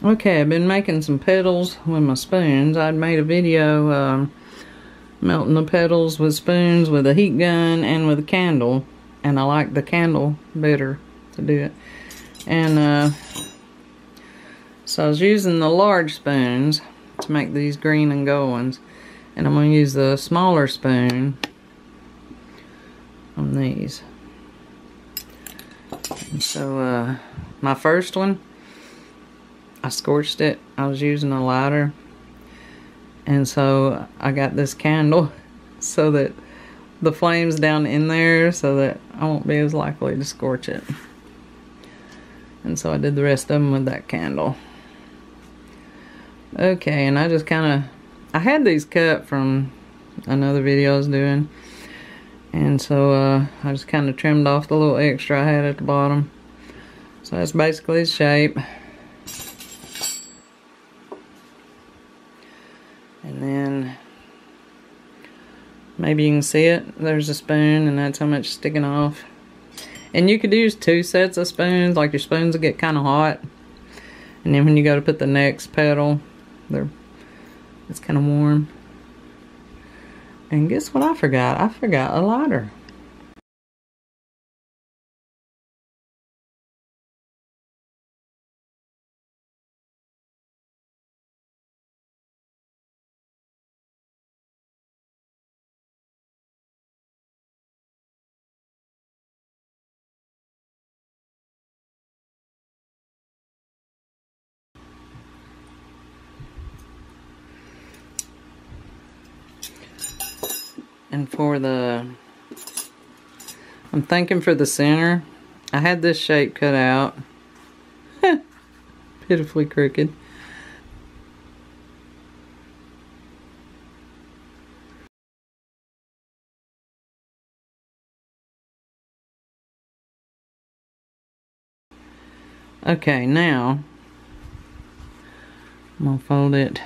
Okay, I've been making some petals with my spoons. I'd made a video melting the petals with spoons with a heat gun and with a candle. And I like the candle better to do it. And so I was using the large spoons to make these green and gold ones. And I'm going to use the smaller spoon on these. And so my first one, I scorched it. I was using a lighter. And so I got this candle so that the flame's down in there so that I won't be as likely to scorch it. And so I did the rest of them with that candle. Okay, and I just kind of, I had these cut from another video I was doing. And so I just kind of trimmed off the little extra I had at the bottom. So that's basically the shape. And then maybe you can see it. There's a spoon and that's how much is sticking off. And you could use 2 sets of spoons, like your spoons will get kind of hot. And then when you go to put the next petal, it's kind of warm. And guess what I forgot? I forgot a lighter. And for the, I'm thinking for the center, I had this shape cut out. Pitifully crooked. Okay, now I'm gonna fold it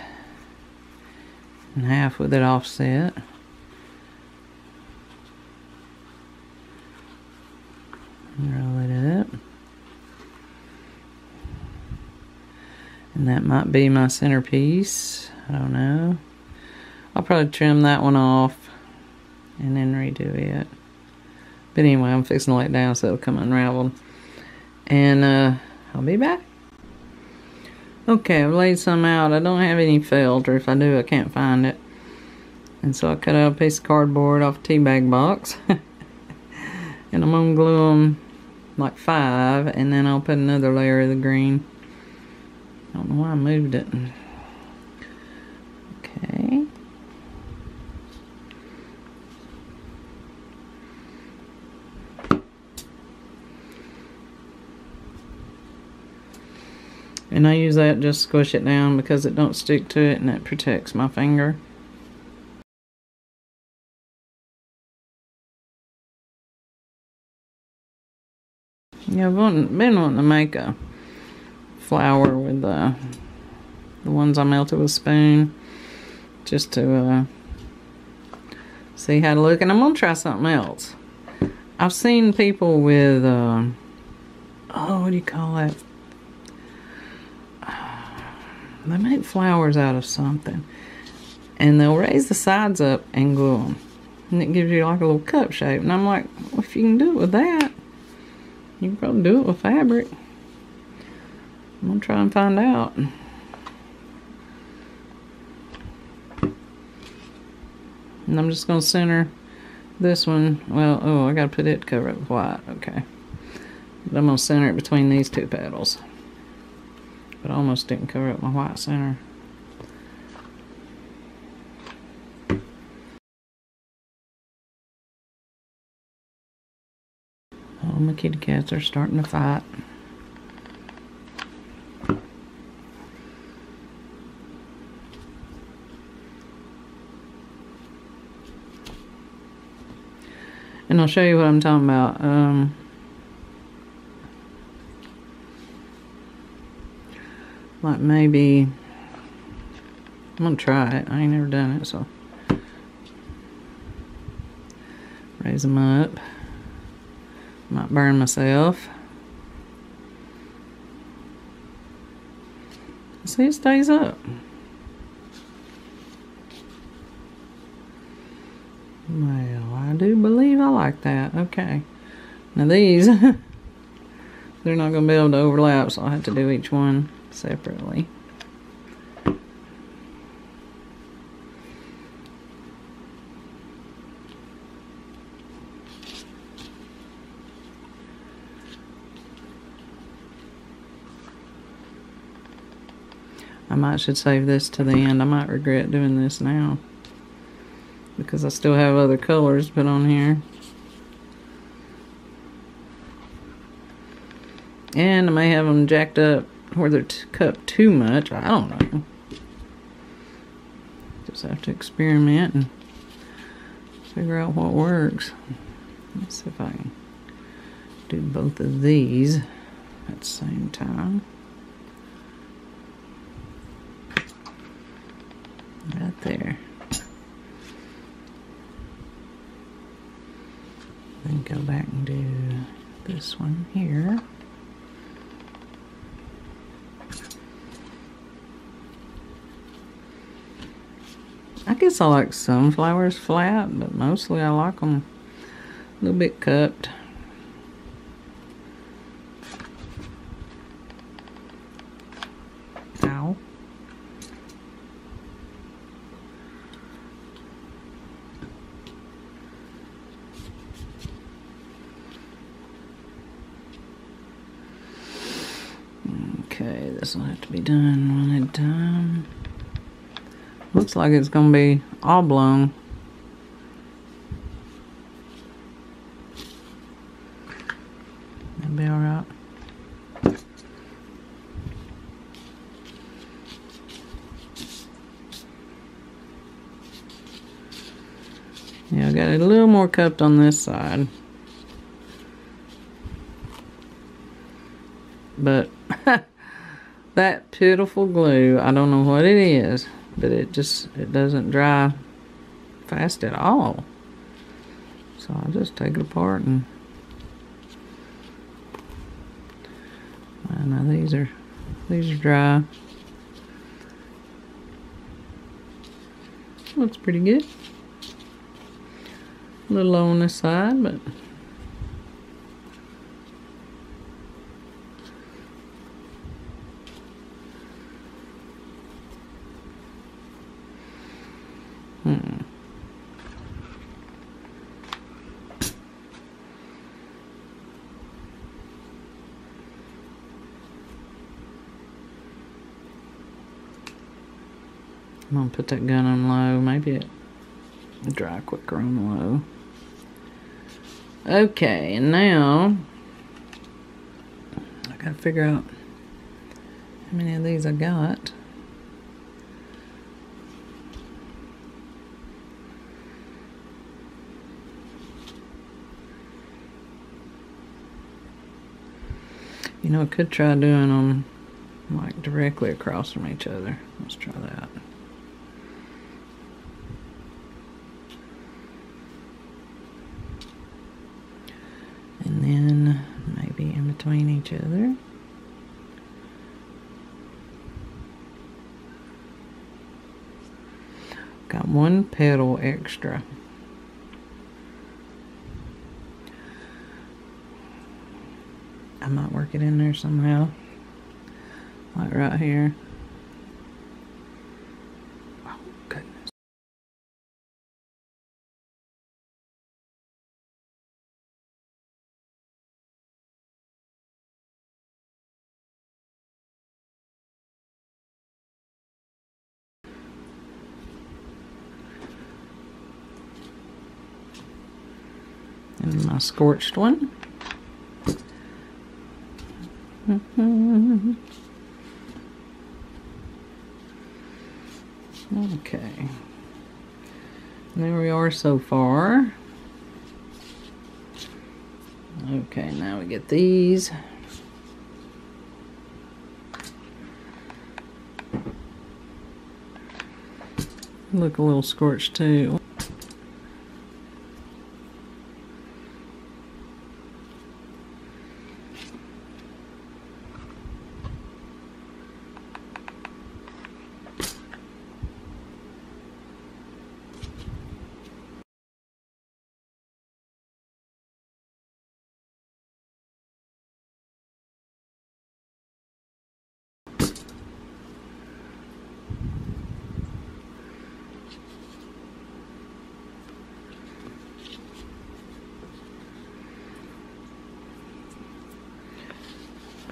in half with it offset. Roll it up. And that might be my centerpiece. I don't know. I'll probably trim that one off and then redo it. But anyway, I'm fixing to lay it down so it'll come unraveled. And I'll be back. Okay, I've laid some out. I don't have any felt, or if I do, I can't find it. And so I cut out a piece of cardboard off a tea bag box. And I'm gonna glue them like 5, and then I'll put another layer of the green. I don't know why I moved it. Okay. And I use that just to squish it down because it don't stick to it and it protects my finger. Yeah, I've been wanting to make a flower with the ones I melted with a spoon, just to see how to look. And I'm gonna try something else. I've seen people with oh, what do you call that? They make flowers out of something, and they'll raise the sides up and glue them, and it gives you like a little cup shape. And I'm like, well, if you can do it with that, you can probably do it with fabric. I'm gonna try and find out. And I'm just gonna center this one. Well, oh, I gotta put it to cover it with white. Okay. But I'm gonna center it between these 2 petals. But I almost didn't cover up my white center. Oh, my kitty cats are starting to fight. And I'll show you what I'm talking about. Like maybe, I'm gonna try it. I ain't never done it, so. Raise them up. Might burn myself. See, it stays up. Well, I do believe I like that. Okay. Now these, they're not going to be able to overlap, so I'll have to do each one separately. I might should save this to the end. I might regret doing this now, because I still have other colors to put on here. And I may have them jacked up where they're cupped too much. I don't know. Just have to experiment and figure out what works. Let's see if I can do both of these at the same time. Right there. Then go back and do this one here. I guess I like some flowers flat, but mostly I like them a little bit cupped. Ow. Okay, this will have to be done one at a time. Looks like it's going to be oblong. That'll be alright. Yeah, I got it a little more cupped on this side. But that pitiful glue, I don't know what it is, but it doesn't dry fast at all. So I'll just take it apart and now these are dry. Looks pretty good. A little low on this side, but I'm gonna put that gun on low. Maybe it'll dry quicker on low. Okay, and now I gotta figure out how many of these I got. You know, I could try doing them like directly across from each other. Let's try that. And then maybe in between each other. Got one petal extra. I might work it in there somehow. Like right here. Oh, goodness. And my scorched one. Okay. There we are so far. Okay, now we get these. Look a little scorched too.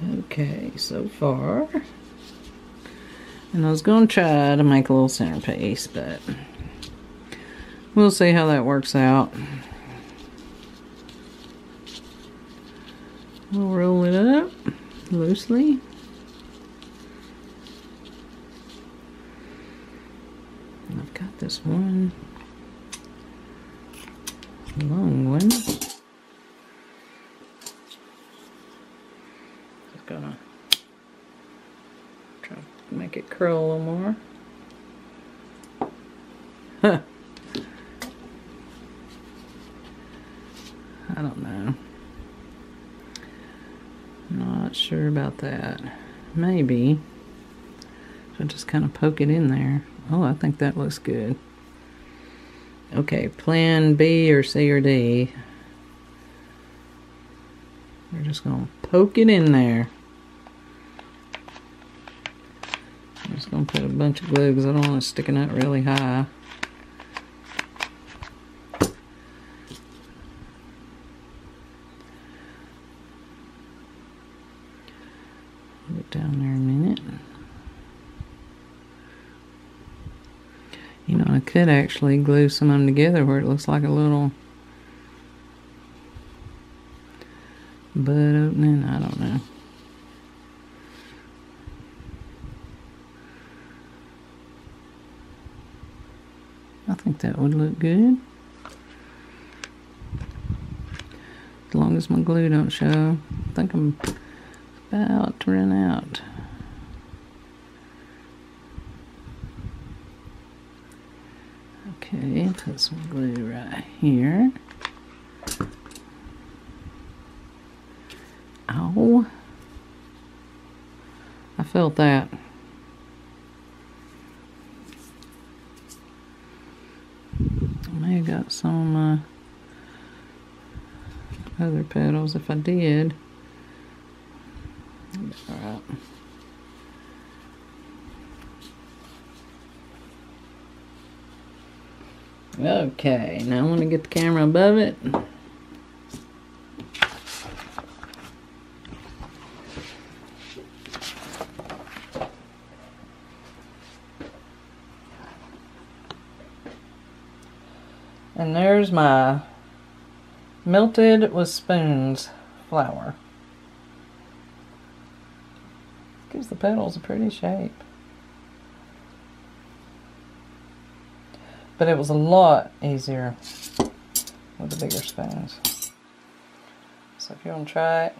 Okay, so far. And I was going to try to make a little centerpiece, but we'll see how that works out. We'll roll it up loosely. And I've got this one long one. Just gonna try to make it curl a little more. Huh. I don't know. Not sure about that. Maybe. So just kind of poke it in there. Oh, I think that looks good. Okay, plan B or C or D. We're just going to poke it in there. I'm just going to put a bunch of glue because I don't want it sticking out really high. Put it down there a minute. You know, I could actually glue some of them together where it looks like a little bud opening. I don't know. I think that would look good. As long as my glue don't show. I think I'm about to run out. Okay, put some glue right here. Ow. I felt that. I may have got some other petals. If I did, alright. Okay, now I want to get the camera above it. And there's my melted with spoons flour. Gives the petals a pretty shape. But it was a lot easier with the bigger spoons. So if you want to try it,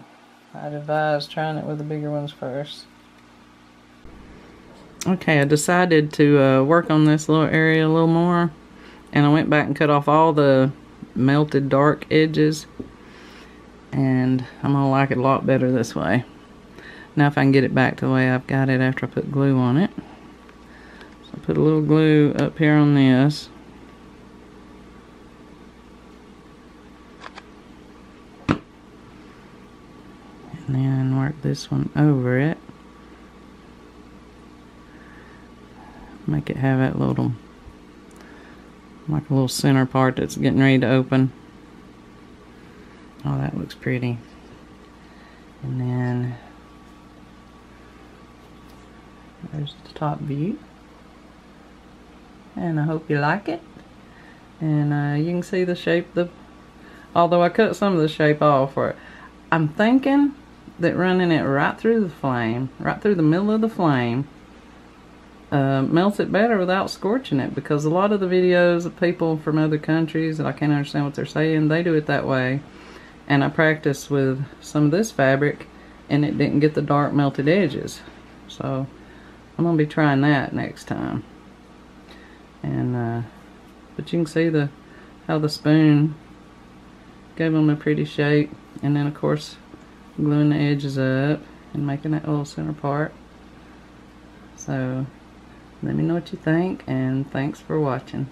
I'd advise trying it with the bigger ones first. Okay, I decided to work on this little area a little more. And I went back and cut off all the melted dark edges. And I'm going to like it a lot better this way. Now if I can get it back to the way I've got it after I put glue on it. So put a little glue up here on this. And then work this one over it. Make it have that little, like a little center part that's getting ready to open. Oh, that looks pretty. And then there's the top view. And I hope you like it. And you can see the shape, although I cut some of the shape off for it. I'm thinking that running it right through the flame, right through the middle of the flame, melts it better without scorching it, because a lot of the videos of people from other countries that I can't understand what they're saying, they do it that way. And I practiced with some of this fabric and it didn't get the dark melted edges. So I'm going to be trying that next time. And but you can see how the spoon gave them a pretty shape, and then of course gluing the edges up and making that little center part. So let me know what you think, and thanks for watching.